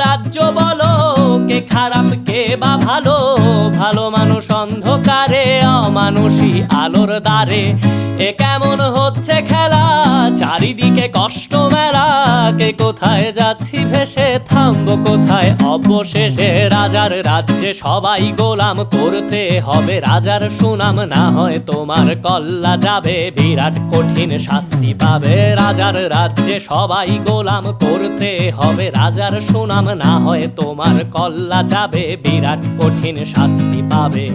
রাজ্য বলো, কে খারাপ কে বা ভালো? ভালো মানুষ অন্ধকারে, অমানুষী আলোর দ্বারে। এ কেমন হচ্ছে খেলা, চারিদিকে কষ্ট মেলা। কে কোথায় যাচ্ছি ভেসে, থামবো কোথায় অবশেষে? রাজার রাজ্যে সবাই গোলাম, করতে হবে রাজার সুনাম। না হয় তোমার কল্লা যাবে, বিরাট কঠিন শাস্তি পাবে। রাজার রাজ্যে সবাই গোলাম, করতে হবে রাজার সুনাম। না হয় তোমার কল্লা যাবে, বিরাট কঠিন শাস্তি পাবে।